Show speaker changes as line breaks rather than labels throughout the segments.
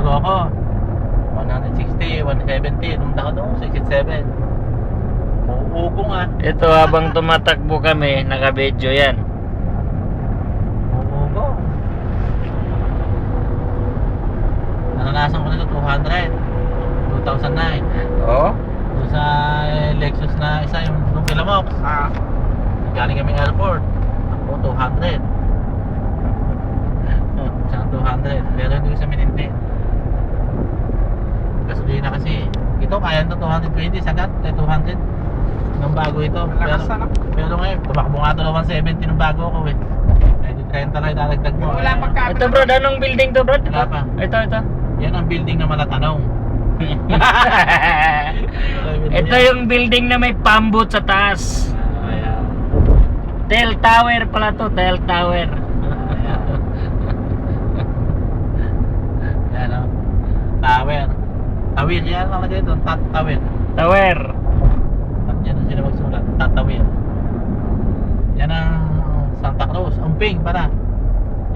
nagbago ako. 160, 170, nung taon doon, 67. Uugo nga.
Ito habang tumatakbo kami, naka-video yan.
Uugo. Naranasan ko na ito, 200. 2009.
Oh?
Doon sa Lexus na isa, yung nung Kilamox. Galing kami airport. Ako, 200. Siyang 200. Pero hindi ko sa mininte. Gasolina kasi. Ito, kaya ito 220. Sagat, 200. Nung bago ito. Pero ngayon, tumakbo nga ito na 170 nung bago ako eh. Kaya di 30 lang idadagdag mo.
Wala pang kami.
Ito bro, anong building to bro?
Wala pa.
Ito.
Yan ang building na Malatanong.
Ito yung building na may pambot sa taas.
Ayan.
Tel Tower pala to, Tel Tower.
Ayan. Yan o. Tower. Tawir yan nakalagay doon. Tower.
Tower.
At yan ang sila magsulat. Tatawir. Yan ang Santa Cruz. Umping para.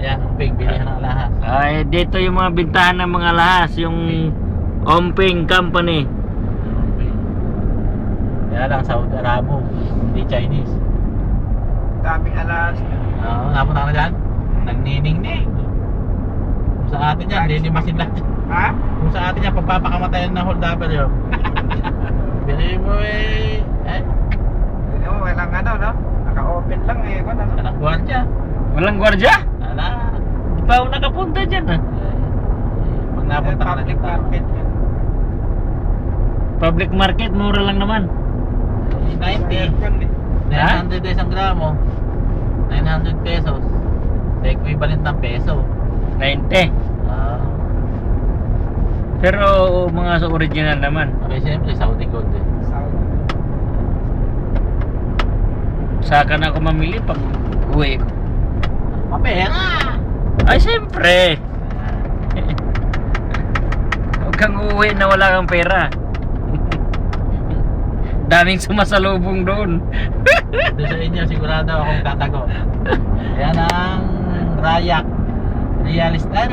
Yan, umping. Bilihan ng alahas.
Ay, dito yung mga bintahan ng mga lahas, yung Omping Company.
Umping. Yan lang, Saudi Arabo. Hindi Chinese.
Daming alas.
Oo, napunta ka na dyan? Nagnining-ning. Kung sa atin yan, lilimasin natin.
Ha?
Kung sa atin yan, pagpapakamatayan ng hold-upper yun. Bili mo eh.
Walang ano, no? Naka-open lang eh. Ano?
Kanang gwardiya.
Walang gwardiya?
Ala.
Di pa ako nakapunta dyan ah.
Pag napunta ka na
Public
dito.
market yun.
Public market, mura lang naman.
90.
Aircon eh.
900 isang gramo. 900 pesos. Sa equivalent ng peso.
90.
Ah.
Pero mga sa original naman.
Okay, siyempre Saudi gold eh.
Saudi.
Saka na ako mamili pag uwi ko.
Papera!
Ay, siyempre. Huwag kang uuwi na wala kang pera. Daming sumasalubong doon.
Doon sa inyo, sigurado akong tatago. Yan ang Rayak. Realist.